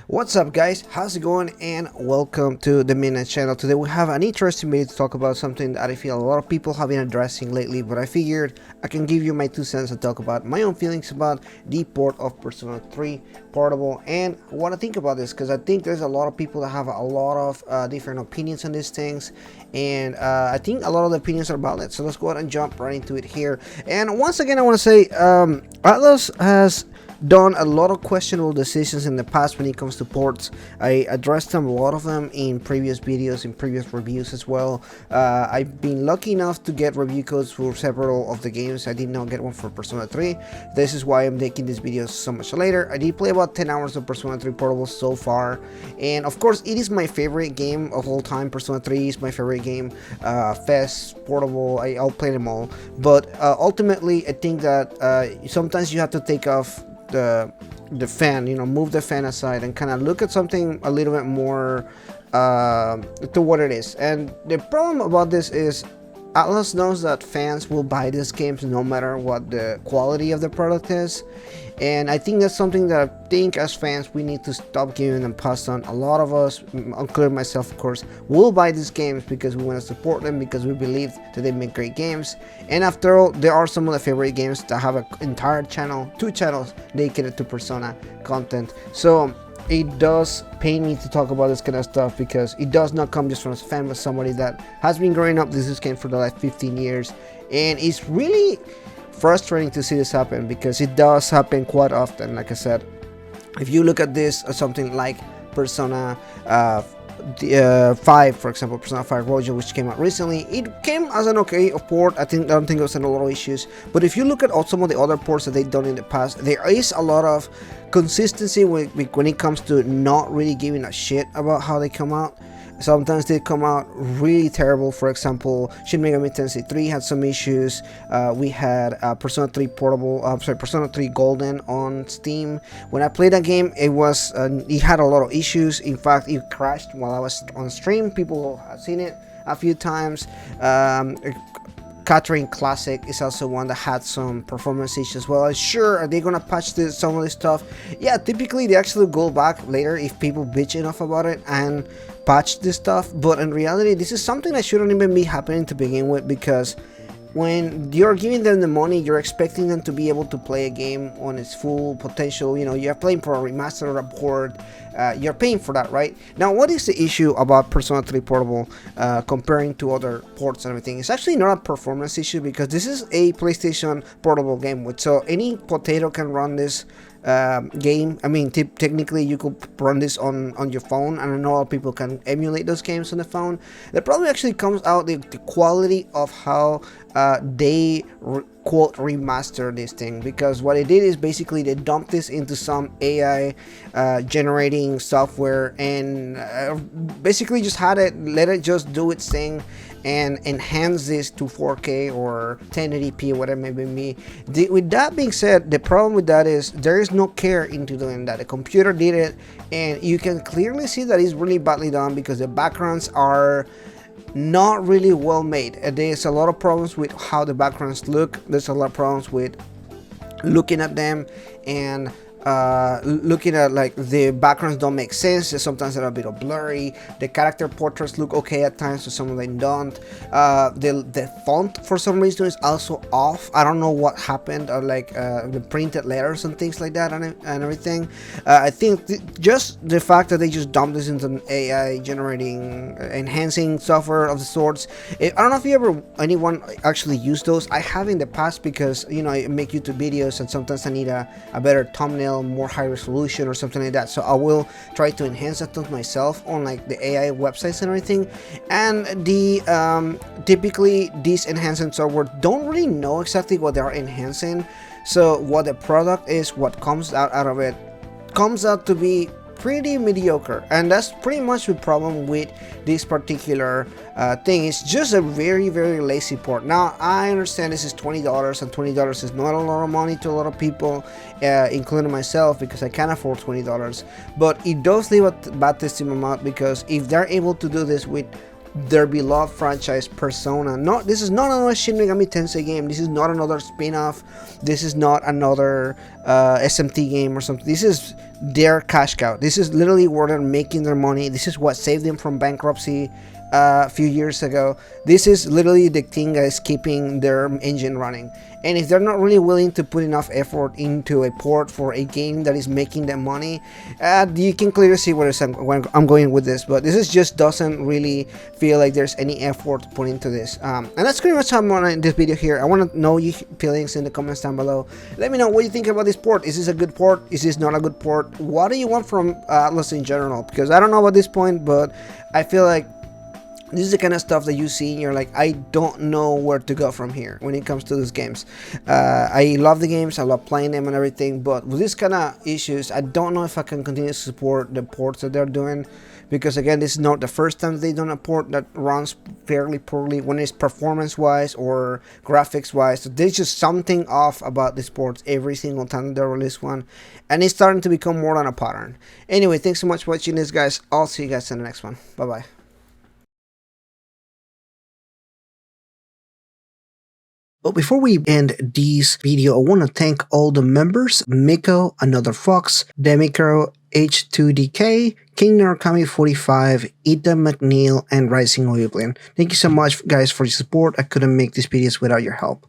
What's up guys, how's it going, and welcome to the Midnight channel. Today we have an interesting video to talk about something that I feel a lot of people have been addressing lately, but I figured I can give you my 2 cents and talk about my own feelings about the port of Persona 3 Portable and what I think about this, because I think there's a lot of people that have a lot of different opinions on these things, and I think a lot of the opinions are valid. So let's go ahead and jump right into it here. And once again I want to say Atlus has done a lot of questionable decisions in the past when it comes to ports. I addressed a lot of them in previous videos, in previous reviews as well. I've been lucky enough to get review codes for several of the games. I did not get one for Persona 3. This is why I'm making this video so much later. I did play about 10 hours of Persona 3 Portable so far, and of course it is my favorite game of all time. Persona 3 is my favorite game. Fest, Portable, I'll play them all, but ultimately I think that sometimes you have to take off the fan, move the fan aside and kind of look at something a little bit more to what it is. And the problem about this is Atlus knows that fans will buy these games no matter what the quality of the product is, and I think that's something that I think as fans we need to stop giving them pass on. A lot of us, including myself of course, will buy these games because we want to support them, because we believe that they make great games. And after all, there are some of the favorite games that have an entire channel, 2 channels dedicated to Persona content. So it does pain me to talk about this kind of stuff, because it does not come just from a fan, but somebody that has been growing up this game for the last 15 years. And it's really frustrating to see this happen, because it does happen quite often. Like I said, if you look at this as something like Persona 5, for example, Persona 5 Royal, which came out recently, it came as an okay port. I don't think it was a lot of issues. But if you look at some of the other ports that they've done in the past, there is a lot of consistency when it comes to not really giving a shit about how they come out. Sometimes they come out really terrible. For example, Shin Megami Tensei 3 had some issues. We had Persona 3 Portable, Persona 3 Golden on Steam. When I played that game, it had a lot of issues. In fact, it crashed while I was on stream. People have seen it a few times. Catherine Classic is also one that had some performance issues. Well, sure, are they gonna patch some of this stuff? Yeah, typically they actually go back later if people bitch enough about it and patch this stuff. But in reality, this is something that shouldn't even be happening to begin with, because when you're giving them the money, you're expecting them to be able to play a game on its full potential. You're playing for a remaster or a port. You're paying for that, right? Now, what is the issue about Persona 3 Portable comparing to other ports and everything? It's actually not a performance issue, because this is a PlayStation Portable game, so any potato can run this game. I mean, technically you could run this on your phone, and I know a lot of people can emulate those games on the phone. The problem actually comes out the quality of how they quote remaster this thing, because what they did is basically they dumped this into some AI generating software, and basically just let it just do its thing and enhance this to 4K or 1080p or whatever it may be. With that being said, the problem with that is there is no care into doing that. The computer did it, and you can clearly see that it's really badly done, because the backgrounds are not really well made. There's a lot of problems with how the backgrounds look. There's a lot of problems with looking at them, and looking at, like, the backgrounds don't make sense. Sometimes they're a bit of blurry. The character portraits look okay at times, so some of them don't. The font for some reason is also off. I don't know what happened, or like the printed letters and things like that, and everything. I think just the fact that they just dumped this into an AI generating enhancing software of the sorts. I don't know if anyone actually used those. I have in the past, because I make YouTube videos, and sometimes I need a better thumbnail, more high resolution or something like that, so I will try to enhance that myself on, like, the AI websites and everything. And typically these enhancing software don't really know exactly what they are enhancing, so what the product is, what comes out of it, comes out to be pretty mediocre. And that's pretty much the problem with this particular thing. It's just a very, very lazy port. Now, I understand this is $20, and $20 is not a lot of money to a lot of people, including myself, because I can't afford $20. But it does leave a bad taste in my mouth, because if they're able to do this with their beloved franchise Persona. No, this is not another Shin Megami Tensei game. This is not another spin-off. This is not another SMT game or something. This is their cash cow. This is literally where they're making their money. This is what saved them from bankruptcy a few years ago. This is literally the thing that is keeping their engine running. And if they're not really willing to put enough effort into a port for a game that is making them money, you can clearly see where I'm going with this. But this is just doesn't really feel like there's any effort put into this. And that's pretty much how I'm on this video here. I want to know your feelings in the comments down below. Let me know what you think about this port. Is this a good port? Is this not a good port? What do you want from Atlus in general? Because I don't know about this point, but I feel like this is the kind of stuff that you see and you're like, I don't know where to go from here when it comes to those games. I love the games, I love playing them and everything, but with this kind of issues, I don't know if I can continue to support the ports that they're doing, because again, this is not the first time they've done a port that runs fairly poorly when it's performance wise or graphics wise. So there's just something off about these ports every single time they release one, and it's starting to become more than a pattern. Anyway, thanks so much for watching this, guys. I'll see you guys in the next one. Bye bye. But before we end this video, I want to thank all the members: Miko, Another Fox, Demicro, H2DK, King Narukami 45, Ita McNeil, and Rising Oblivion. Thank you so much, guys, for your support. I couldn't make these videos without your help.